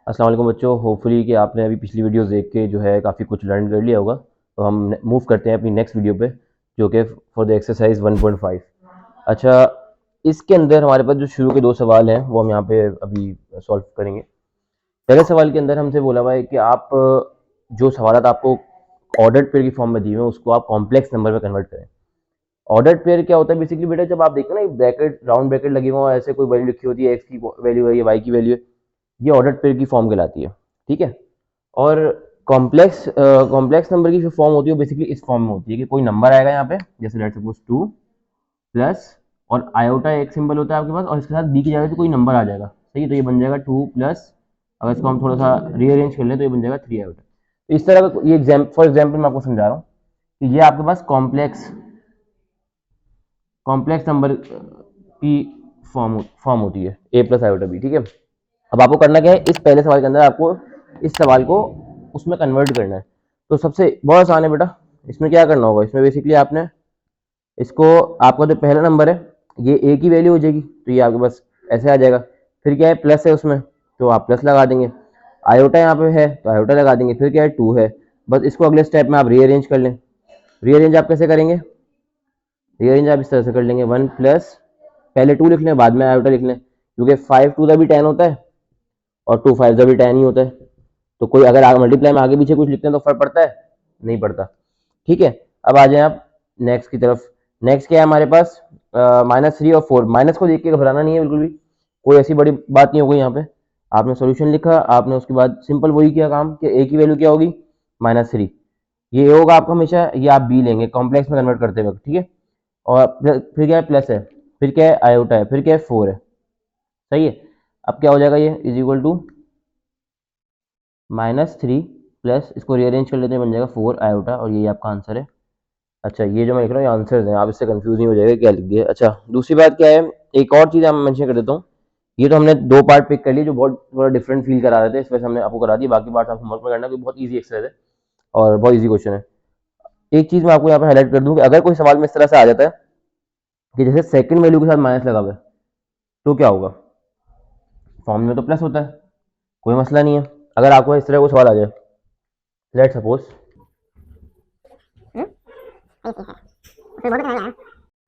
अस्सलाम वालेकुम बच्चों, होपफुली कि आपने अभी पिछली वीडियोस देख के जो है काफ़ी कुछ लर्न कर लिया होगा। तो हम मूव करते हैं अपनी नेक्स्ट वीडियो पे, जो कि फॉर द एक्सरसाइज 1.5। अच्छा, इसके अंदर हमारे पास जो शुरू के दो सवाल हैं वो हम यहाँ पे अभी सॉल्व करेंगे। पहले सवाल के अंदर हमसे बोला हुआ है कि आप जो सवाल आपको ऑर्डर्ड पेयर की फॉर्म में दिए हुए हैं उसको आप कॉम्प्लेक्स नंबर में कन्वर्ट करें। ऑर्डर्ड पेयर क्या होता है बेसिकली बेटा, जब आप देखते हैं ना ब्रैकेट राउंड ब्रैकेट लगे हुए हैं, ऐसे कोई वैल्यू लिखी होती है, एक्स की वैल्यू है या वाई की वैल्यू है, ये ऑर्डर्ड पेयर की फॉर्म कहलाती है। ठीक है। और कॉम्प्लेक्स नंबर की जो फॉर्म होती है वो बेसिकली इस फॉर्म में होती है कि कोई नंबर आएगा यहाँ पे, जैसे लेट्स सपोज 2 प्लस और आयोटा एक सिंबल होता है आपके पास, और इसके साथ बी की जगह पे कोई नंबर आ जाएगा। सही है, तो ये बन जाएगा 2 प्लस, अगर इसको हम थोड़ा सा रीअरेंज कर लें तो ये बन जाएगा 3 आयोटा। तो इस तरह का ये फॉर एग्जाम्पल मैं आपको समझा रहा हूँ कि ये आपके पास कॉम्प्लेक्स कॉम्प्लेक्स नंबर की फॉर्म होती है ए प्लस आयोटा बी। ठीक है। अब आपको करना क्या है, इस पहले सवाल के अंदर आपको इस सवाल को उसमें कन्वर्ट करना है। तो सबसे बहुत आसान है बेटा, इसमें क्या करना होगा, इसमें बेसिकली आपने इसको, आपका जो पहला नंबर है ये ए की वैल्यू हो जाएगी, तो ये आपके पास ऐसे आ जाएगा। फिर क्या है, प्लस है उसमें तो आप प्लस लगा देंगे, आयोटा यहाँ पे है तो आयोटा लगा देंगे, फिर क्या है 2 है। बस इसको अगले स्टेप में आप रीअरेंज कर लें। रीअरेंज आप कैसे करेंगे, रीअरेंज आप इस तरह से कर लेंगे, 1 प्लस, पहले 2 लिख लें बाद में आयोटा लिख लें, क्योंकि 5 टू द भी 10 होता है और 2 5 द भी 10 ही होता है। तो कोई अगर आप मल्टीप्लाई में आगे पीछे कुछ लिखते हैं तो फर्क पड़ता है, नहीं पड़ता। ठीक है। अब आ जाए आप नेक्स्ट की तरफ। नेक्स्ट क्या है हमारे पास, -3 और 4। माइनस को देख के घबराना नहीं है बिल्कुल भी, कोई ऐसी बड़ी बात नहीं होगी यहाँ पे। आपने सॉल्यूशन लिखा, आपने उसके बाद सिंपल वही किया काम कि ए की वैल्यू क्या होगी, -3। ये ए होगा आपका हमेशा, ये आप बी लेंगे कॉम्प्लेक्स में कन्वर्ट करते वक्त। ठीक है। और फिर क्या है, प्लस है, फिर क्या है आयोटा है, फिर क्या है 4 है। सही है। अब क्या हो जाएगा, ये इज इक्वल टू -3 प्लस, इसको रीअरेंज कर लेते हैं, बन जाएगा 4 आयोटा, और ये आपका आंसर है। अच्छा, ये जो मैं लिख रहा हूँ ये आंसर्स हैं, आप इससे कंफ्यूज नहीं हो जाएगा क्या लिख दिया। अच्छा, दूसरी बात क्या है, एक और चीज़ मैं मेंशन कर देता हूँ। ये तो हमने दो पार्ट पिक कर लिए जो बहुत थोड़ा डिफरेंट फील करा रहे थे, इस वजह से हमने आपको करा दिया। बाकी पार्ट आपको होमवर्क में करना, क्योंकि बहुत ईजी एक्सरसाइज है और बहुत ईजी क्वेश्चन है। एक चीज़ मैं आपको यहाँ पे हाईलाइट कर दूँ कि अगर कोई सवाल में इस तरह से आ जाता है कि जैसे सेकंड वैल्यू के साथ माइनस लगा हुआ है, तो क्या होगा, फॉर्म में तो प्लस होता है, कोई मसला नहीं है। अगर आपको इस तरह को सवाल आ जाए, लेट सपोज,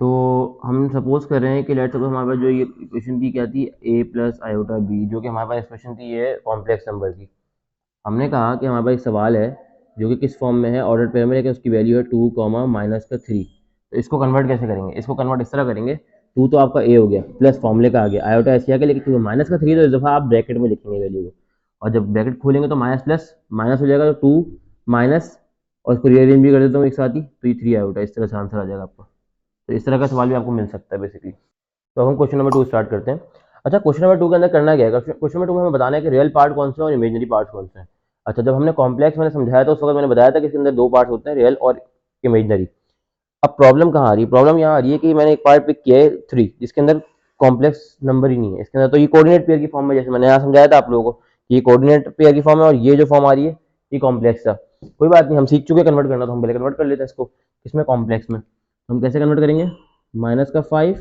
तो हम सपोज कर रहे हैं कि लेट सपोज हमारे पास जो ये इक्वेशन थी क्या थी, ए प्लस आयोटा बी, जो कि हमारे पास एक्सप्रेशन थी ये कॉम्प्लेक्स नंबर की। हमने कहा कि हमारे पास एक सवाल है जो कि किस फॉर्म में है, ऑर्डर पेयर में, लेकिन उसकी वैल्यू है 2 माइनस का 3। तो इसको कन्वर्ट कैसे करेंगे, इसको कन्वर्ट इस तरह करेंगे, 2 तो आपका ए हो गया, प्लस फॉर्मूले का आ गया, आयोटा ऐसे आ गया, लेकिन 2 माइनस का 3 तो इस दफ़ा आप ब्रैकेट में लिखेंगे वैल्यू को, और जब ब्रैकेट खोलेंगे तो माइनस प्लस माइनस हो जाएगा, तो 2 माइनस, और इसको रीअरेंज भी कर देता हूँ एक साथ ही, तो ये 3 आयोटा, इस तरह से आंसर आ जाएगा आपका। तो इस तरह का सवाल भी आपको मिल सकता है बेसिकली। तो हम क्वेश्चन नंबर 2 स्टार्ट करते हैं। अच्छा, क्वेश्चन नंबर 2 के अंदर करना क्या है, क्वेश्चन नंबर 2 में हमें बताना है कि रियल पार्ट कौन सा है और इमेजनरी पार्ट कौन सा है। अच्छा, जब हमने कॉम्प्लेक्स मैंने समझाया था उस वक्त मैंने बताया था कि इसके अंदर दो पार्ट होते हैं, रियल और इमेजनरी। अब प्रॉब्लम कहाँ आ रही है, प्रॉब्लम यहाँ आ रही है कि मैंने एक पार्ट पिक किया है 3, जिसके अंदर कॉम्प्लेक्स नंबर ही नहीं है इसके अंदर। तो ये कोऑर्डिनेट पेयर की फॉर्म में, जैसे मैंने यहाँ समझाया था आप लोगों को, ये कोऑर्डिनेट पेयर की फॉर्म है, और ये जो फॉर्म आ रही है ये कॉम्प्लेक्स था। कोई बात नहीं, हम सीख चुके कन्वर्ट करना, तो हम पहले कन्वर्ट कर लेते हैं इसको इसमें कॉम्प्लेक्स में। हम कैसे कन्वर्ट करेंगे, -5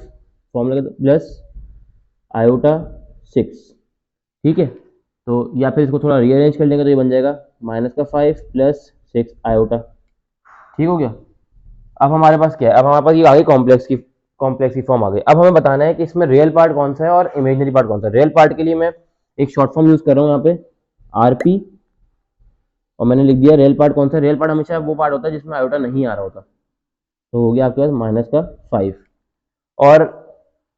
फॉर्मूला के प्लस आयोटा 6। ठीक है। तो या फिर इसको थोड़ा रीअरेंज कर लेंगे तो ये बन जाएगा -5 प्लस 6 आयोटा। ठीक हो गया। अब हमारे पास क्या है, अब हमारे पास ये आ गई कॉम्प्लेक्स की फॉर्म आ गई। अब हमें बताना है कि इसमें रियल पार्ट कौन सा है और इमेजनरी पार्ट कौन सा है। रियल पार्ट के लिए मैं एक शॉर्ट फॉर्म यूज कर रहा हूँ यहाँ पे, आरपी, और मैंने लिख दिया रियल पार्ट कौन सा है। रियल पार्ट हमेशा वो पार्ट होता है जिसमें आयोटा नहीं आ रहा होता। तो हो गया आपके पास -5। और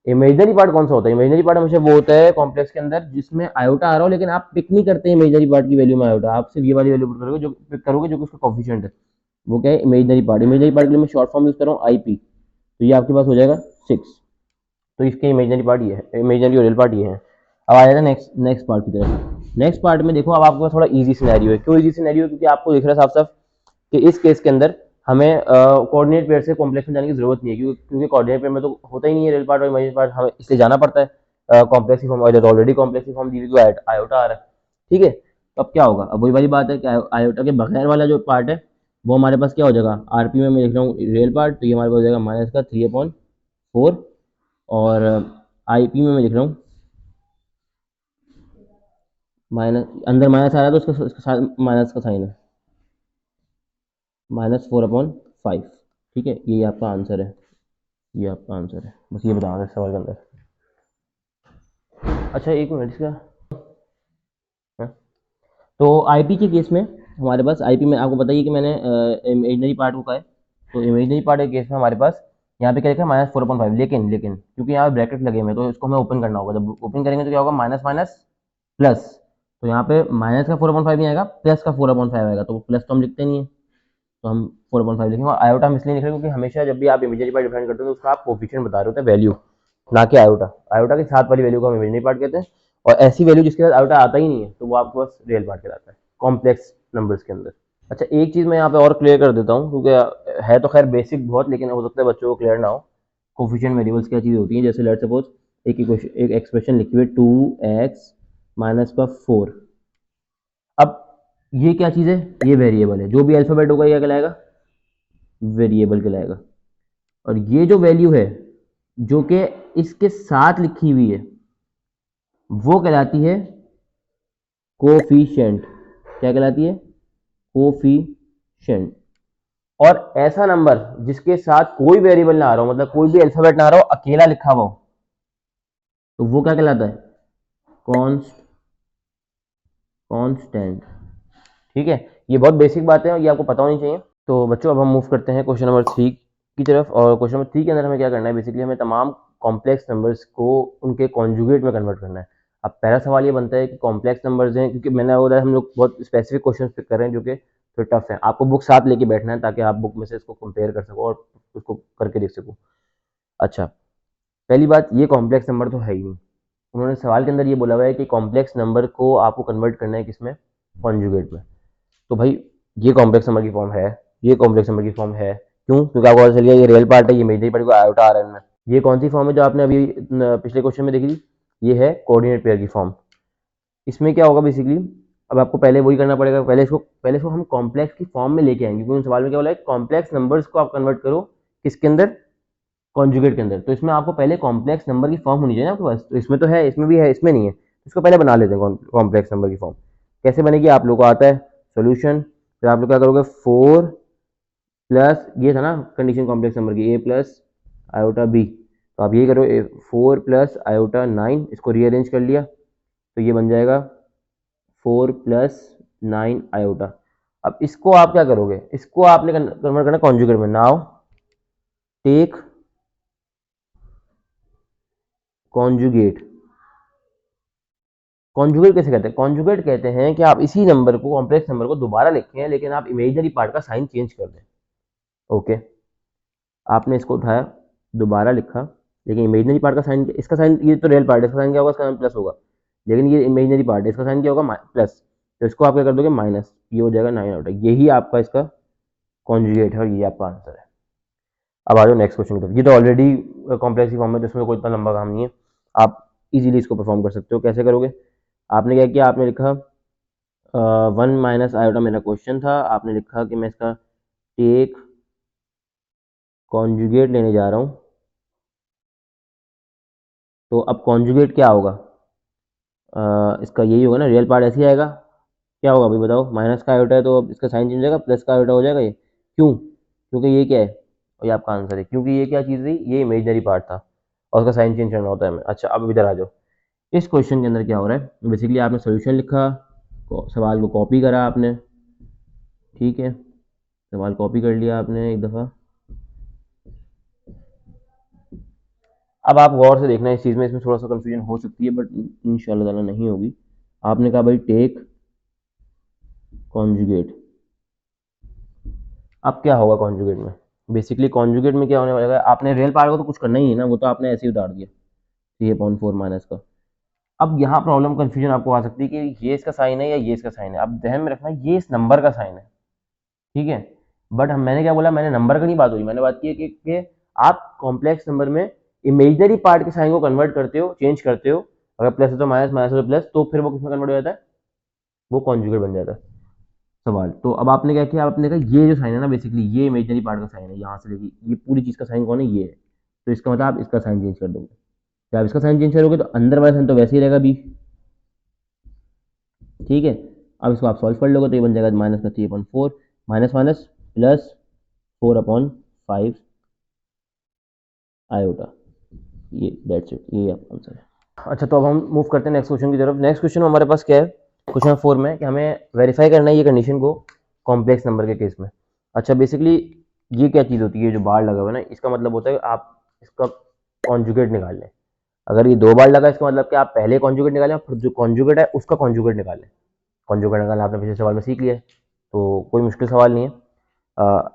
इमेजनरी पार्ट कौन सा होता है, इमेजनरी पार्ट हमेशा वो होता है कॉम्प्लेक्स के अंदर जिसमें आयोटा आ रहा हो, लेकिन आप पिक नहीं करते इमेजनरी पार्ट की वैल्यू में आयोटा, आप सिर्फ ये वाली वैल्यू पुट करोगे, जो पिक करोगे जो कि उसका कोफिशिएंट है, वो क्या है, इमेजनरी पार्ट। इमेजनरी पार्ट के लिए मैं शॉर्ट फॉर्म यूज कर रहा हूँ आईपी, तो ये आपके पास हो जाएगा 6। तो इसके इमेजनरी पार्ट ये है, इमेजनरी और रियल पार्ट ये है। अब आ जाएगा नेक्स्ट नेक्स्ट पार्ट की तरफ। नेक्स्ट पार्ट में देखो, अब आपको थोड़ा इजी सिनेरियो है। क्यों इजी सिनेरियो है, क्योंकि आपको दिख रहा है साफ साफ कि इस केस के अंदर हमें कोऑर्डिनेट पेयर से कॉम्प्लेक्स में जाने की जरूरत नहीं है, क्योंकि कोऑर्डिनेट पेयर में तो होता ही नहीं है रियल पार्ट और इमेजिनरी पार्ट, हमें इसलिए जाना पड़ता है कॉम्प्लेक्स की फॉर्म, ऑलरेडी कॉम्प्लेक्स की फॉर्म दी हुई आयोटा आ रहा है। ठीक है। तो अब क्या होगा, अब वही वाली बात है कि आयोटा के बगैर वाला जो पार्ट है वो हमारे पास क्या हो जाएगा, आरपी में मैं लिख रहा हूँ रियल पार्ट, तो ये हमारे पास हो जाएगा -3/4, और आईपी में मैं लिख रहा हूँ माइनस, अंदर माइनस आ रहा है तो उसका साथ माइनस का साइन है, -4/5। ठीक है, ये आपका आंसर है, ये आपका आंसर है, बस ये बताना था सवाल के अंदर। अच्छा एक मिनट इसका, हाँ? तो आईपी के केस में हमारे पास, आईपी में आपको बताइए कि मैंने इमेजनरी पार्ट को कहा है, तो इमेजनरी पार्ट के केस में हमारे पास यहाँ पे क्या लिखा है -4/5, लेकिन लेकिन क्योंकि यहाँ ब्रैकेट लगे हुए हैं तो इसको हमें ओपन करना होगा, जब ओपन करेंगे तो क्या होगा, माइनस माइनस प्लस, तो यहाँ पे माइनस का 4/5 नहीं आएगा, प्लस का 4/5 आएगा, तो प्लस तो हम लिखते नहीं है, तो हम 4/5 लिखेंगे। और आयोटा हम इसलिए लिख रहे हैं क्योंकि हमेशा जब भी आप इमेजनरी पार्ट डिफाइन करते हो तो उसका आप कोफिशिएंट बता रहे होते हैं, वैल्यू, ना कि आयोटा। आयोटा के साथ वाली वैल्यू को हम इमेजनरी पार्ट कहते हैं, और ऐसी वैल्यू जिसके साथ आयोटा आता ही नहीं है तो वो आपके पास रियल पार्ट कहलाता है कॉम्प्लेक्स नंबर्स के अंदर। अच्छा एक चीज़ मैं यहाँ पे और क्लियर कर देता हूँ, क्योंकि है तो खैर बेसिक बहुत, लेकिन हो सकता है बच्चों को क्लियर ना हो। कोफिशिएंट वेरिएबल्स क्या चीज़ होती हैं, जैसे लेट सपोज एक इक्वेशन, एक एक्सप्रेशन लिखी हुई है 2x - 4। अब ये क्या चीज़ है, ये वेरिएबल है, जो भी अल्फ़ाबेट होगा ये कहलाएगा, वेरिएबल कहलाएगा। और ये जो वैल्यू है जो कि इसके साथ लिखी हुई है वो कहलाती है कोफिशिएंट। क्या कहलाती है, कोफिशिएंट। और ऐसा नंबर जिसके साथ कोई वेरिएबल ना आ रहा हो, मतलब कोई भी अल्फाबेट ना आ रहा हो, अकेला लिखा हुआ हो, तो वो क्या कहलाता है, कांस्टेंट। ठीक है, ये बहुत बेसिक बातें हैं, ये आपको पता होनी चाहिए। तो बच्चों अब हम मूव करते हैं क्वेश्चन नंबर 3 की तरफ, और क्वेश्चन नंबर 3 के अंदर हमें क्या करना है, बेसिकली हमें तमाम कॉम्प्लेक्स नंबर्स को उनके कॉन्जुगेट में कन्वर्ट करना है। अब पहला सवाल ये बनता है कि कॉम्प्लेक्स नंबर्स हैं, क्योंकि मैंने बोला हम लोग बहुत स्पेसिफिक क्वेश्चन पिक कर रहे हैं जो कि थोड़े टफ हैं, आपको बुक साथ लेके बैठना है ताकि आप बुक में से इसको कंपेयर कर सको और उसको करके देख सको। अच्छा, पहली बात, ये कॉम्प्लेक्स नंबर तो है ही नहीं, उन्होंने सवाल के अंदर ये बोला हुआ है कि कॉम्प्लेक्स नंबर को आपको कन्वर्ट करना है किसमें, कॉन्जुगेट में। तो भाई ये कॉम्प्लेक्स नंबर की फॉर्म है, ये कॉम्प्लेक्स नंबर की फॉर्म है, क्यों, क्योंकि आपको पता चल गया ये रियल पार्ट है, ये इमेजनरी पार्ट को आयोटा आ रहा है इनमें। ये कौन सी फॉर्म है जो आपने अभी पिछले क्वेश्चन में देखी थी, ये है कोऑर्डिनेट पेयर की फॉर्म। इसमें क्या होगा बेसिकली, अब आपको पहले वही करना पड़ेगा, पहले इसको हम कॉम्प्लेक्स की फॉर्म में लेके आएंगे, क्योंकि उन सवाल में क्या बोला है, कॉम्प्लेक्स नंबर्स को आप कन्वर्ट करो किसके अंदर, कॉन्जुगेट के अंदर। तो इसमें आपको पहले कॉम्प्लेक्स नंबर की फॉर्म होनी चाहिए ना आपके पास, तो इसमें तो है, इसमें भी है, इसमें नहीं है, इसको पहले बना लेते हैं कॉम्प्लेक्स नंबर की फॉर्म। कैसे बनेगी, आप लोगों को आता है सोल्यूशन, फिर आप लोग क्या करोगे, 4 प्लस, ये था ना कंडीशन कॉम्प्लेक्स नंबर की, a प्लस आयोटा b, तो आप ये करो 4 प्लस आयोटा 9, इसको रीअरेंज कर लिया तो ये बन जाएगा 4 प्लस 9 आयोटा। अब इसको आप क्या करोगे, इसको आपने कन्वर्ट करना कॉन्जुगेट में। Now take conjugate. कॉन्जुगेट कैसे कहते हैं, कॉन्जुगेट कहते हैं कि आप इसी नंबर को, कॉम्प्लेक्स नंबर को दोबारा लिखें, लेकिन आप इमेजनरी पार्ट का साइन चेंज कर दें। ओके, आपने इसको उठाया, दोबारा लिखा, लेकिन इमेजनरी पार्ट का साइन, इसका साइन, ये तो रियल पार्ट है, इसका साइन क्या होगा, इसका साइन प्लस होगा, लेकिन ये इमेजनरी पार्ट है, इसका साइन क्या होगा, प्लस, तो इसको आप क्या कर दोगे, माइनस, ये हो जाएगा 9 आउट। यही आपका इसका कॉन्जुगेट है और ये आपका आंसर है। अब आ जाओ नेक्स्ट क्वेश्चन की तरफ। ये तो ऑलरेडी कॉम्प्लेक्स फॉर्म है, जिसमें कोई इतना लंबा काम नहीं है, आप इजीली इसको परफॉर्म कर सकते हो। कैसे करोगे, आपने क्या किया, आपने लिखा 1 माइनस आयोटा, मेरा क्वेश्चन था, आपने लिखा कि मैं इसका टेक कॉन्जुगेट लेने जा रहा हूँ। तो अब कॉन्जुगेट क्या होगा, इसका यही होगा ना, रियल पार्ट ऐसे ही आएगा, क्या होगा भाई बताओ, माइनस का आयोटा है तो अब इसका साइन चेंज हो जाएगा, प्लस का आयोटा हो जाएगा, ये क्यों, क्योंकि ये क्या है, और ये आपका आंसर है, क्योंकि ये क्या चीज़ थी, ये इमेजनरी पार्ट था और उसका साइन चेंज करना होता है हमें। अच्छा अब इधर आ जाओ, इस क्वेश्चन के अंदर क्या हो रहा है, बेसिकली आपने सोल्यूशन लिखा, सवाल को कॉपी करा आपने, ठीक है, सवाल कॉपी कर लिया आपने एक दफ़ा। अब आप गौर से देखना इस चीज़ में, इसमें थोड़ा सा कंफ्यूजन हो सकती है बट इंशाल्लाह ताला नहीं होगी। आपने कहा भाई टेक कॉन्जुगेट, अब क्या होगा कॉन्जुगेट में, बेसिकली कॉन्जुगेट में क्या होने वाला है, आपने रियल पार्ट को तो कुछ करना ही है ना, वो तो आपने ऐसे ही उतार दिया 3/4 माइनस का। अब यहाँ प्रॉब्लम कंफ्यूजन आपको आ सकती है कि ये इसका साइन है या ये इसका साइन है। अब ध्यान में रखना ये इस नंबर का साइन है, ठीक है, बट हम, मैंने क्या बोला, मैंने नंबर का नहीं बात हुई, मैंने बात की है कि आप कॉम्प्लेक्स नंबर में इमेजनरी पार्ट के साइन को कन्वर्ट करते हो, चेंज करते हो, अगर प्लस है तो माइनस, माइनस है तो प्लस, तो फिर वो किसमें कन्वर्ट हो जाता है, वो कॉन्जुगेट बन जाता है सवाल। तो अब आपने क्या किया, आपने कहा ये जो साइन है ना, बेसिकली ये इमेजनरी पार्ट का साइन है, यहाँ से लेके ये पूरी चीज़ का साइन कौन है, ये है, तो इसका मतलब आप इसका साइन चेंज कर दोगे। जब आप इसका साइन चेंज करोगे तो अंदर वाला साइन तो वैसे ही रहेगा बी, ठीक है, अब इसको आप सॉल्व कर लोगे तो ये बन जाएगा माइनस का 3/4 माइनस माइनस प्लस 4/5 आयोटा। ये दैट्स इट, ये आंसर है। अच्छा, तो अब हम मूव करते हैं नेक्स्ट क्वेश्चन की तरफ। नेक्स्ट क्वेश्चन हमारे पास क्या है, क्वेश्चन 4 में कि हमें वेरीफाई करना है ये कंडीशन को कॉम्प्लेक्स नंबर के केस में। अच्छा, बेसिकली ये क्या चीज़ होती है, जो बार लगा हुआ है ना, इसका मतलब होता है कि आप इसका कॉन्जुगेट निकाल लें। अगर ये 2 बार लगा इसका मतलब कि आप पहले कॉन्जुगेट निकालें, फिर जो कॉन्जुगेट है उसका कॉन्जुगेट निकालें। कॉन्जुगेट निकालना आपने पिछले सवाल में सीख लिया है, तो कोई मुश्किल सवाल नहीं है।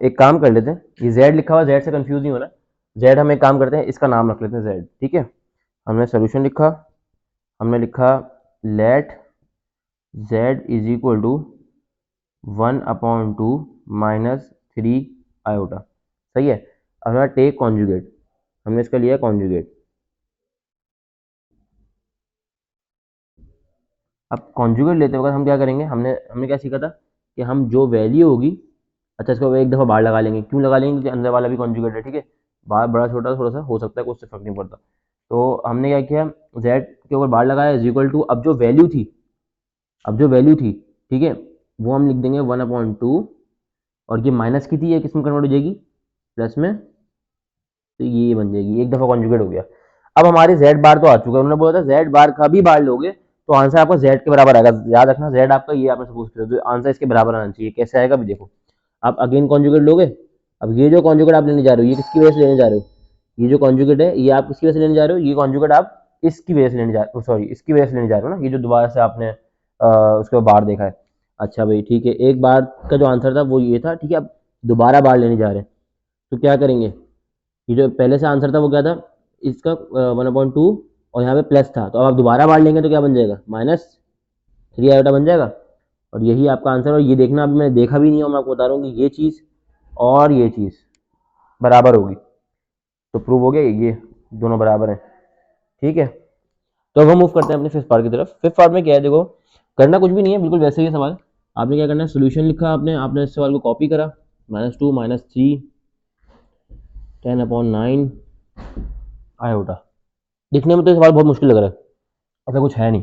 एक काम कर लेते हैं, ये जेड लिखा हुआ, जेड से कंफ्यूज नहीं होना। जेड हम एक काम करते हैं, इसका नाम रख लेते हैं जेड, ठीक है। हमने सोल्यूशन लिखा, हमने लिखा let z is equal to 1/2 minus 3 iota, सही है। अब हमारा टेक कॉन्जुगेट, हमने इसका लिया कॉन्जुगेट। अब कॉन्जुगेट लेते वक्त हम क्या करेंगे, हमने हमने क्या सीखा था कि हम जो वैल्यू होगी, अच्छा इसको एक दफ़ा बाहर लगा लेंगे। क्यों लगा लेंगे, क्योंकि अंदर वाला भी कॉन्जुगेट है, ठीक है। बाहर बड़ा छोटा थोड़ा सा हो सकता है, कुछ से फर्क नहीं पड़ता। तो हमने क्या किया, जेड के ऊपर बाहर लगाया इज इक्वल टू, अब जो वैल्यू थी, ठीक है, वो हम लिख देंगे 1/2, और ये माइनस की थी, ये किस में कन्वर्ट हो जाएगी, प्लस में, तो ये बन जाएगी, एक दफ़ा कॉन्जुगेट हो गया। अब हमारे जेड बार तो आ चुका है, उन्होंने बोला था जेड बार का भी बार लोगे तो आंसर आपका जेड के बराबर आएगा। याद रखना, जेड आपका ये आपने सपोज किया, तो आंसर इसके बराबर आना चाहिए। कैसे आएगा भी देखो, आप अगेन कॉन्जुगेट लोगे। अब ये जो कॉन्जुगेट आप लेने जा रहे हो, ये किसकी वजह से लेने जा रहे हो, ये जो कॉन्जुगेट है ये आप किसकी वजह से लेने जा रहे हो, ये कॉन्जुगेट आप इसकी वजह से लेने जा, सॉरी इसकी वजह से लेने जा रहे हो ना, ये जो दोबारा से आपने उसके बाद बार देखा है। अच्छा भाई ठीक है, एक बार का जो आंसर था वो ये था, ठीक है। अब दोबारा बार लेने जा रहे हैं तो क्या करेंगे, ये जो पहले से आंसर था वो क्या था, इसका 1/2 और यहाँ पे प्लस था, तो अब आप दोबारा बार लेंगे तो क्या बन जाएगा, -3 आयोटा बन जाएगा, और यही आपका आंसर। और ये देखना, अभी मैंने देखा भी नहीं है, मैं आपको बता रहा हूँ कि ये चीज़ और ये चीज़ बराबर होगी, तो प्रूव हो गया ये दोनों बराबर हैं, ठीक है। तो अब हम मूव करते हैं अपने फिफ्थ पार्ट की तरफ। फिफ्थ पार्ट में क्या है, देखो करना कुछ भी नहीं है, बिल्कुल वैसे ही है सवाल। आपने क्या करना है, सोल्यूशन लिखा आपने आपने इस सवाल को कॉपी करा, -2 -3 10/9 आयोटा। दिखने में तो ये सवाल बहुत मुश्किल लग रहा है, ऐसा कुछ है नहीं।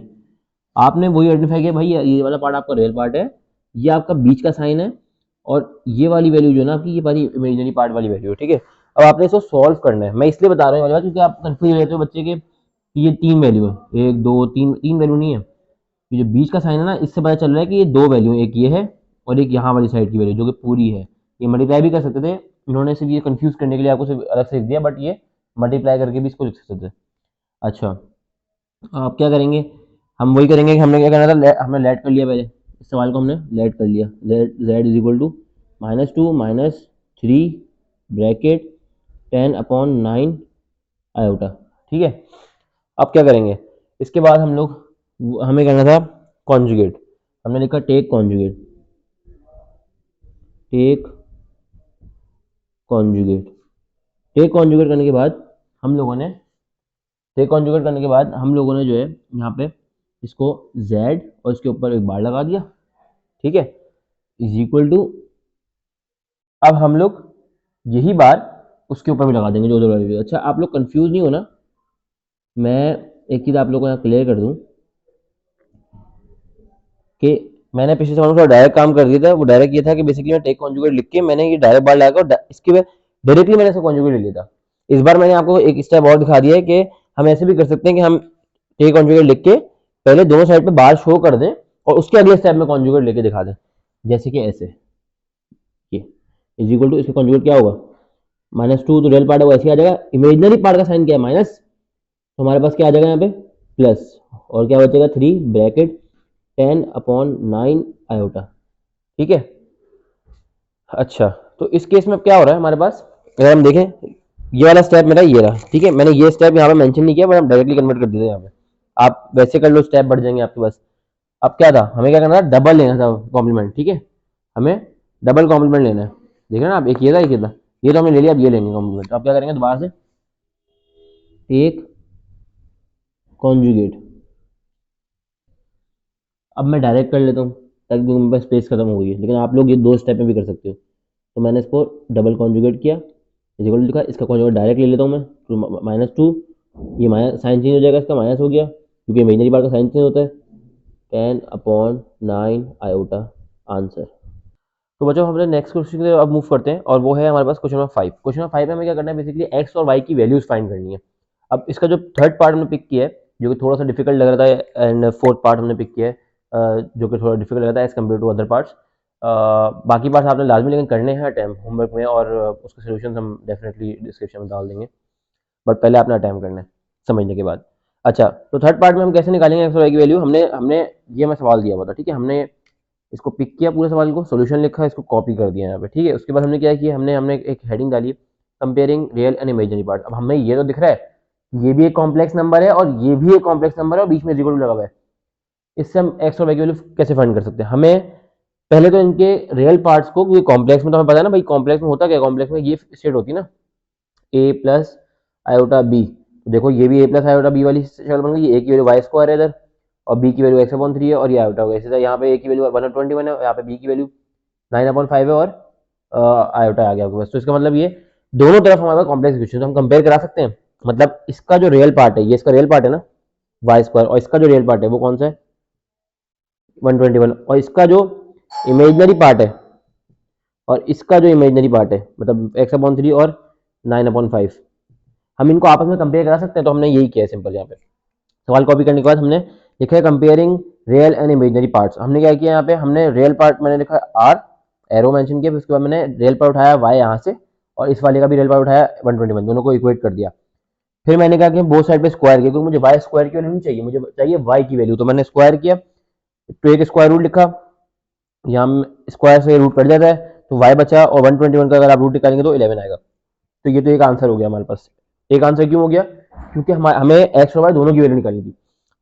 आपने वही आइडेंटिफाई किया, भाई ये वाला पार्ट आपका रियल पार्ट है, ये आपका बीच का साइन है, और ये वाली वैल्यू जो है ना आपकी, ये वाली इमेजिनरी पार्ट वाली वैल्यू है, ठीक है। अब आपने इसको सॉल्व करना है। मैं इसलिए बता रहा हूँ वाली बात, क्योंकि आप कंफ्यूज रहते हो बच्चे के कि ये 3 वैल्यू है, 1 2 3, 3 वैल्यू नहीं है। ये जो बीच का साइन है ना, इससे पता चल रहा है कि ये 2 वैल्यू, एक ये है और एक यहाँ वाली साइड की वैल्यू जो कि पूरी है। ये मल्टीप्लाई भी कर सकते थे, इन्होंने सिर्फ ये कंफ्यूज करने के लिए आपको सिर्फ अलग से लिख दिया, बट ये मल्टीप्लाई करके भी इसको लिख सकते थे। अच्छा, आप क्या करेंगे, हम वही करेंगे कि हमने क्या करना था, हमने लेट कर लिया पहले, इस सवाल को हमने लेट कर लिया। Z is equal to -2 -3 bracket 10/9 iota, ठीक है। अब क्या करेंगे, इसके बाद हम लोग, हमें करना था कॉन्जुगेट। हमने लिखा take conjugate, take conjugate. Take conjugate करने के बाद हम लोगों ने टेक कॉन्जुगेट करने के बाद हम लोगों ने जो है यहाँ पे इसको z और इसके ऊपर एक बार लगा दिया, ठीक है, इज इक्वल टू, अब हम लोग यही बार उसके ऊपर भी लगा देंगे जो जो। अच्छा, आप लोग कंफ्यूज नहीं होना, मैं एक चीज़ आप लोगों को यहाँ क्लियर कर दूँ कि मैंने पिछले सवाल में डायरेक्ट काम कर दिया था। वो डायरेक्ट ये था कि बेसिकली मैं टेक कॉन्जुगेट लिख के मैंने ये डायरेक्ट बार लगा और इसके बाद डायरेक्टली मैंने इसको कॉन्जुगेट ले लिया था। इस बार मैंने आपको एक स्टेप और दिखा दिया है कि हम ऐसे भी कर सकते हैं कि हम टेक कॉन्जुगेट लिख के पहले दोनों साइड पे बार शो कर दें और उसके अगले स्टेप में कॉन्जुगेट लेके दिखा दें, जैसे कि ऐसे, ये इज इक्वल टू, इसका कॉन्जुगेट क्या होगा, -2 तो रियल पार्ट है वो ऐसे आ जाएगा, इमेजिनरी पार्ट का साइन क्या है माइनस, तो हमारे पास क्या आ जाएगा यहाँ पे प्लस, और क्या बचेगा 3 ब्रैकेट 10/9 आयोटा, ठीक है। अच्छा, तो इस केस में क्या हो रहा है हमारे पास, अगर हम देखें, ये वाला स्टेप मेरा ये रहा, ठीक है। मैंने ये स्टेप यहाँ पे मेंशन नहीं किया, बट हम डायरेक्टली कन्वर्ट कर देते यहाँ पे। आप वैसे कर लो, स्टेप बढ़ जाएंगे आपके पास। अब क्या था, हमें क्या करना था, डबल लेना था कॉम्प्लीमेंट, ठीक है। हमें डबल कॉम्प्लीमेंट लेना है, देख रहे ना आप, एक ये था एक ये था, ये तो हमने ले लिया, अब ये लेंगे कॉम्प्लीमेंट। अब क्या करेंगे, दोबारा से एक कॉन्जुगेट। अब मैं डायरेक्ट कर लेता हूँ ताकि मेरे पास स्पेस खत्म हो गई है, लेकिन आप लोग ये 2 स्टेप में भी कर सकते हो। तो मैंने इसको डबल कॉन्जुगेट किया, इक्वल लिखा, इसका कॉन्जुगेट डायरेक्ट ले लेता हूँ मैं, -2, ये माइनस साइन चेंज हो जाएगा, इसका माइनस हो गया क्योंकि इमेजिनरी पार्ट का साइन चेंज होता है, 10/9 आयोटा आंसर। तो बच्चों हमने नेक्स्ट क्वेश्चन की तरफ अब मूव करते हैं और वो है हमारे पास क्वेश्चन नंबर 5। क्वेश्चन नंबर 5 में हमें क्या करना है, बेसिकली एक्स और वाई की वैल्यूज फाइंड करनी है। अब इसका जो थर्ड पार्ट हमने पिक किया है जो कि थोड़ा सा डिफिकल्ट लग रहा था, एंड फोर्थ पार्ट हमने पिक किया है जो कि थोड़ा डिफिकल्ट लग रहा था as compare to other parts. बाकी पार्ट्स आपने लाजमी लेकिन करने हैं अटैम्प्ट होमवर्क में, और उसके सोल्यूशन हम डेफिनेटली डिस्क्रिप्शन में डाल देंगे, बट पहले आपने अटैम्प्ट करना है समझने के बाद। अच्छा, तो थर्ड पार्ट में हम कैसे निकालेंगे एक्स और वाई की वैल्यू। हमने हमने ये हमें सवाल दिया हुआ था, ठीक है, हमने इसको पिक किया पूरे सवाल को, सॉल्यूशन लिखा, इसको कॉपी कर दिया यहाँ पे, ठीक है। उसके बाद हमने क्या किया, हमने हमने एक हेडिंग डाली, comparing real and imaginary part. अब हमें ये तो दिख रहा है ये भी एक कॉम्प्लेक्स नंबर है और ये भी एक कॉम्प्लेक्स नंबर है और बीच में जीरो लगा हुआ है। इससे हम एक्स और वाई की वैल्यू कैसे फाइंड कर सकते हैं। हमें पहले तो इनके रियल पार्ट्स को, क्योंकि कॉम्प्लेक्स में तो हमें पता है ना भाई, कॉम्प्लेक्स में होता क्या है, कॉम्प्लेक्स में ये स्टेट होती है ना ए प्लस आयोटा बी। देखो ये भी ए प्लस आयोटा बी वाली शक्ल बन गई, ए की वैल्यू वाई स्क्वायर है इधर और बी की वैल्यू x/3 है और ये आयोटा होगा। इसी तरह यहाँ पे ए की वैल्यू 1/21 है, यहाँ पे बी की वैल्यू 9/5 है और आयोटा आ गया आपके पास। तो इसका मतलब ये दोनों तरफ हमारे पास कॉम्प्लेक्स इक्वेशन, तो हम कंपेयर करा सकते हैं। मतलब इसका जो रियल पार्ट है, ये इसका रियल पार्ट है ना वाई स्क्वायर, और इसका जो रियल पार्ट है वो कौन सा है 121, और इसका जो इमेजनरी पार्ट है, और इसका जो इमेजनरी पार्ट है मतलब x/3 और 9/5, हम इनको आपस में कंपेयर करा सकते हैं। तो हमने यही किया है सिंपल। यहाँ पे सवाल कॉपी करने के बाद हमने लिखा है comparing real and imaginary parts. हमने क्या किया, यहाँ पे हमने रियल पार्ट मैंने लिखा आर, एरो मेंशन किया, फिर उसके बाद मैंने रियल पार्ट उठाया वाई यहाँ से, और इस वाले का भी रियल पार्ट उठाया 121, दोनों को इक्वेट कर दिया। फिर मैंने कहा कि बोथ साइड पे स्क्वायर किया, क्योंकि मुझे वाई स्क्वायर की वैल्यू नहीं चाहिए, मुझे चाहिए वाई की वैल्यू। तो मैंने स्क्वायर किया, तो एक स्क्वायर रूट लिखा, यहाँ स्क्वायर से रूट कट जाता है तो वाई बचा, और 121 का अगर आप रूट निकालेंगे तो 11 आएगा। तो ये तो एक आंसर हो गया हमारे पास। एक आंसर क्यों हो गया, क्योंकि हमें एक्स और वाई दोनों की वैल्यू निकालनी थी,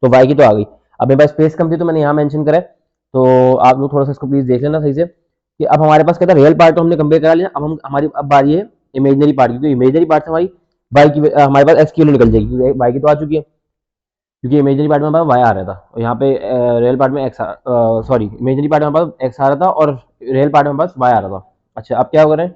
तो वाई की तो आ गई। अब मेरे पास स्पेस कम थी तो मैंने यहाँ मेंशन करा है, तो आप लोग थोड़ा सा इसको प्लीज देख लेना सही से कि अब हमारे पास कहता है रियल पार्ट तो हमने कंपेयर करा लिया। अब हम हमारी अब बारी है इमेजनरी पार्ट की, क्योंकि इमेजनरी पार्ट से हमारी वाई की हमारे पास एक्स की वैल्यू निकल जाएगी, क्योंकि वाई की तो आ चुकी है, क्योंकि इमेजनरी पार्ट में हमारे पास वाई आ रहा था और यहाँ पे रियल पार्ट में एक्स, सॉरी इमेजनरी पार्ट में हमारे पास एक्स आ रहा था और रियल पार्ट में हमारे पास वाई आ रहा था। अच्छा, अब क्या हो रहा है,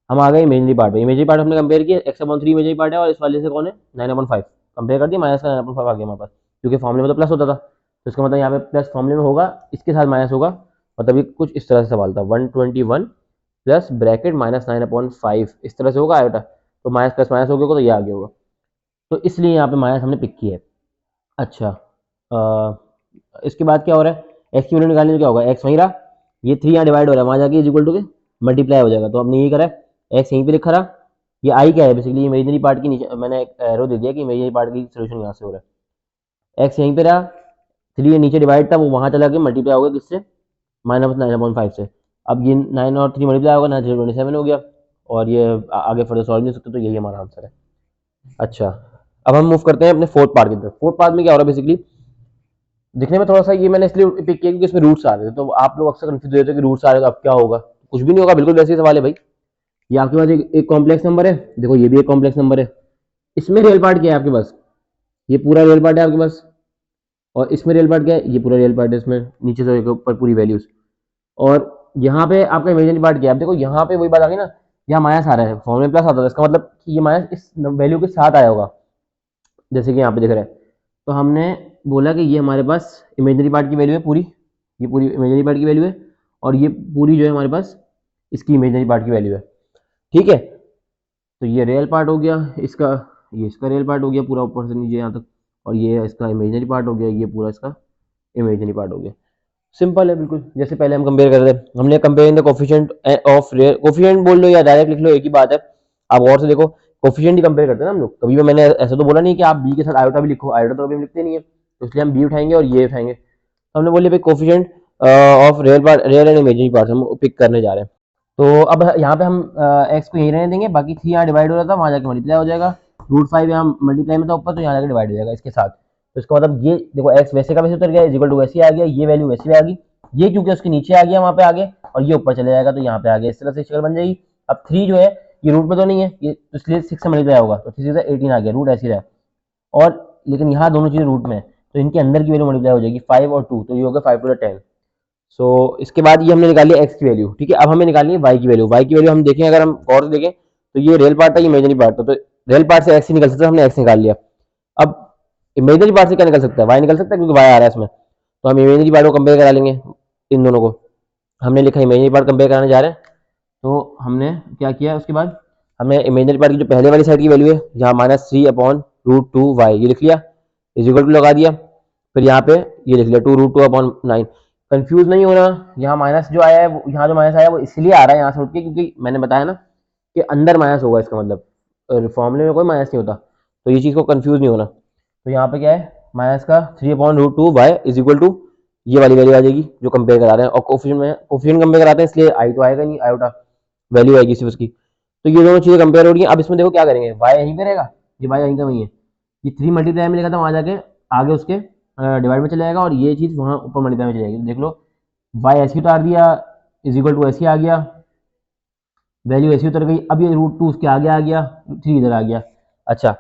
हम आ गए इमेजनरी पार्ट पे। इमेजनरी पार्ट हमने कंपेयर किया, x/3 इमेजनरी पार्ट है और इस वाले से कौन है 9/5, कंपेयर कर दिया, माइनस का 9/5 आ गया हमारे पास, क्योंकि फॉर्मूले में तो प्लस होता था, तो इसका मतलब यहाँ पे प्लस फॉर्मूले में होगा, इसके साथ माइनस होगा, मतलब ये कुछ इस तरह से सवाल था 121 प्लस ब्रैकेट माइनस 9/5 इस तरह से होगा आयोटा, तो माइनस प्लस माइनस हो गया तो ये आ गया होगा, तो इसलिए यहाँ पे माइनस हमने पिक किया है। अच्छा, इसके बाद क्या हो रहा है, एक्स की वैल्यू निकालने में क्या होगा, एक्स वहीं रहा, ये 3 यहाँ डिवाइड हो रहा है, वहाँ जाके इज इक्वल टू के मल्टीप्लाई हो जाएगा, तो हमने ये करा है, एक्स यहीं पे लिखा रहा, ये आई क्या है बेसिकली इमेजनरी पार्ट की, नीचे मैंने एक एरो दे दिया कि इमेजनरी पार्ट की सोल्यूशन यहाँ से हो रहा है। एक्स यहीं पे रहा, 3 नीचे डिवाइड था वो वहाँ चला के मल्टीप्लाई हो गया किससे, माइनस 9/5 से। अब ये 9 और 3 मल्टीप्लाई होगा, 9/27 हो गया, और ये आगे फर्दर सॉल्व नहीं हो सकते, तो यही हमारा आंसर है। अच्छा, अब हम मूव करते हैं अपने फोर्थ पार्ट की तरफ। फोर्थ पार्ट में क्या हो रहा है, बेसिकली दिखने में थोड़ा सा ये मैंने इसलिए पिक किया क्योंकि इसमें रूट्स आ रहे थे, तो आप लोग अक्सर कंफ्यूज रहते हैं कि रूट्स आ रहे हैं तो अब क्या होगा, कुछ भी नहीं होगा, बिल्कुल वैसे ही सवाल है भाई। ये आपके पास एक कॉम्प्लेक्स नंबर है, देखो ये भी एक कॉम्प्लेक्स नंबर है, इसमें रियल पार्ट क्या है आपके पास, ये पूरा रियल पार्ट है आपके पास, और इसमें रियल पार्ट क्या है, ये पूरा रियल पार्ट है, इसमें नीचे से ऊपर पूरी वैल्यूज, और यहाँ पे आपका इमेजिनरी पार्ट क्या है। अब देखो यहाँ पे वही बात आ गई ना, यहाँ माइनस आ रहा है, फॉर्म में प्लस आता है, इसका मतलब कि ये माइनस इस वैल्यू के साथ आया होगा, जैसे कि यहाँ पे दिख रहा है। तो हमने बोला कि ये हमारे पास इमेजनरी पार्ट की वैल्यू है पूरी, ये पूरी इमेजनरी पार्ट की वैल्यू है, और ये पूरी जो है हमारे पास इसकी इमेजनरी पार्ट की वैल्यू है, ठीक है। तो ये रियल पार्ट हो गया इसका, ये इसका रियल पार्ट हो गया पूरा ऊपर से नीचे यहाँ तक, और ये इसका इमेजनरी पार्ट हो गया, ये पूरा इसका इमेजनरी पार्ट हो गया। सिंपल है बिल्कुल, जैसे पहले हम कंपेयर कर रहे थे, हमने compare the coefficient of real, coefficient बोल लो या डायरेक्ट लिख लो एक ही बात है, आप और से देखो कोफिशिएंट ही कंपेयर करते हैं ना हम लोग। कभी भी मैंने ऐसा तो बोला नहीं कि आप बी के साथ आयोटा भी लिखो, आयोटा तो कभी हम लिखते नहीं है, तो इसलिए हम बी उठाएंगे और ये उठाएंगे। तो हमने बोले भाई coefficient of real part, real and imaginary part हम पिक करने जा रहे हैं। तो अब यहाँ पे हम एक्स को यहीं रहने देंगे, बाकी 3 यहाँ डिवाइड हो रहा था, वहाँ जाके मल्टीप्लाई हो जाएगा, √5 यहाँ मल्टीप्लाई में था ऊपर, तो यहाँ जाके डिवाइड हो जाएगा इसके साथ। तो इसका मतलब ये देखो एक्स वैसे का वैसे उतर गया, इक्वल टू वैसे आ गया, ये वैल्यू वैसे आ गई, ये क्योंकि उसके नीचे आ गया वहाँ पे आगे, और ये ऊपर चले जाएगा तो यहाँ पे आ गया, इस तरह से शक्ल बन जाएगी। अब 3 जो है ये रूट में तो नहीं है, ये तो इसलिए 6 से मल्टीप्लाई होगा, तो 3 से 18 आ गया, रूट ऐसे ही रहा, और लेकिन यहाँ दोनों चीजें रूट में है, तो इनके अंदर की वैल्यू मल्टीप्लाई हो जाएगी 5 और 2, तो ये होगा 5 to the 10। सो इसके बाद ये हमने निकाली एक्स की वैल्यू, ठीक है। अब हमें निकालनी है वाई की वैल्यू। वाई की वैल्यू हम देखें, अगर हम गौर से देखें तो ये रियल पार्ट था, ये इमेजनरी पार्ट था, तो रियल पार्ट से एक्स ही निकल सकता है, हमने एक्स निकाल लिया। अब इमेजनरी पार्ट से क्या निकल सकता है, वाई निकल सकता है, क्योंकि वाई आ रहा है इसमें, तो हम इमेजिनरी पार्ट को कंपेयर करा लेंगे इन दोनों को। हमने लिखा इमेजिनरी पार्ट कंपेयर कराने जा रहे हैं, तो हमने क्या किया उसके बाद हमने इमेजिनरी पार्ट की जो पहले वाली साइड की वैल्यू है यहाँ -3/√2y ये लिख लिया, इज इक्वल टू लगा दिया। फिर यहाँ पे ये लिख लिया 2√2/9। कंफ्यूज नहीं होना, यहाँ माइनस जो आया है यहाँ जो माइनस आया है वो इसलिए आ रहा है यहाँ से उठ के, क्योंकि मैंने बताया ना कि अंदर माइनस होगा, इसका मतलब फॉर्मूले में कोई माइनस नहीं होता, तो ये चीज़ को कंफ्यूज नहीं होना। तो यहाँ पे क्या है, माइनस का 3/√2y इज इक्वल टू ये वाली वैल्यू आ जाएगी जो कंपेयर करा रहे हैं, और कोफिशिएंट कंपेयर कराते हैं इसलिए आई तो आएगा नहीं, आयोटा वैल्यू आएगी सिर्फ उसकी। तो ये दोनों चीज़ें कंपेयर हो रही हैं। अब इसमें देखो क्या करेंगे, y यहीं पे रहेगा, ये y यहीं का वहीं है, ये 3 मल्टीप्लाई में लिखा था वहाँ जाके आगे उसके डिवाइड में चला जाएगा, और ये चीज़ वहाँ ऊपर मल्टीप्लाई में चली जाएगी। देख लो y ऐसे उतार दिया इज इक्वल टू ऐसे आ गया, वैल्यू ऐसी उतर गई। अब ये √2 उसके आगे आ गया, 3 इधर आ गया। अच्छा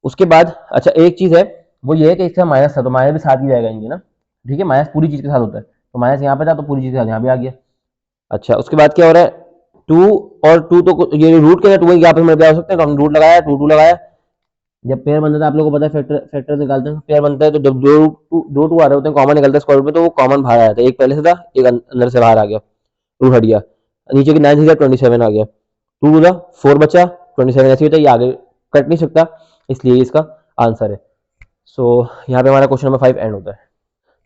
उसके बाद अच्छा एक चीज़ है वो ये है कि इसका माइनस था तो माइनस भी साथ ही जाएगा इनके ना, ठीक है, माइनस पूरी चीज़ के साथ होता है, तो माइनस यहाँ पे था तो पूरी चीज़ के साथ यहाँ भी आ गया। अच्छा उसके बाद क्या हो रहा है, 2 और 2 तो ये रूट के 2 यहाँ पे मल्टीप्लाई हो सकते हैं, तो हमने रूट लगाया 2 लगाया। जब पेयर बनता है आप लोगों को पता है, फैक्टर निकालते हैं, पेयर बनता है तो जब दो टू आ रहे होते हैं कॉमन निकलता है स्क्वायर रूट में, तो वो कॉमन बाहर आ जाता है, एक पहले से था एक अंदर से बाहर आ गया, रूट हट गया, नीचे की 9 27 आ गया, 2 टू 4 बचा, 27 ऐसे होता है, ये आगे कट नहीं सकता, इसलिए इसका आंसर है। सो यहाँ पे हमारा क्वेश्चन नंबर 5 एंड होता है।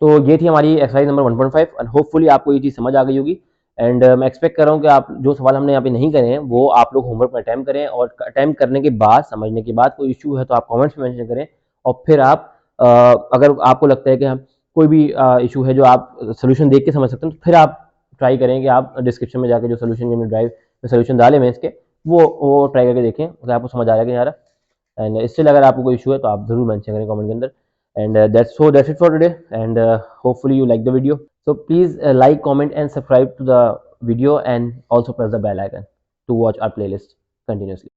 तो ये थी हमारी एक्सरसाइज नंबर 1.5 एंड होपफुली आपको ये चीज़ समझ आ गई होगी। एंड मैं एक्सपेक्ट कर रहा हूँ कि आप जो सवाल हमने यहाँ पे नहीं करे हैं वो आप लोग होमवर्क में अटैम्प्ट करें, और अटैम्प्ट करने के बाद समझने के बाद कोई इशू है तो आप कमेंट्स में मेंशन करें, और फिर आप अगर आपको लगता है कि हम कोई भी इशू है जो आप सोल्यूशन देख के समझ सकते हैं, तो फिर आप ट्राई करें कि आप डिस्क्रिप्शन में जाके जो सोल्यूशन ड्राइव में सोल्यूशन डाले मैं इसके वो ट्राई करके देखें, अगर आपको समझ आ जाएगा यार। एंड इससे अगर आपको कोई इशू है तो आप जरूर मेंशन करें कमेंट के अंदर। And that's it for today, and hopefully you like the video. So please like, comment and subscribe to the video, and also press the bell icon to watch our playlist continuously.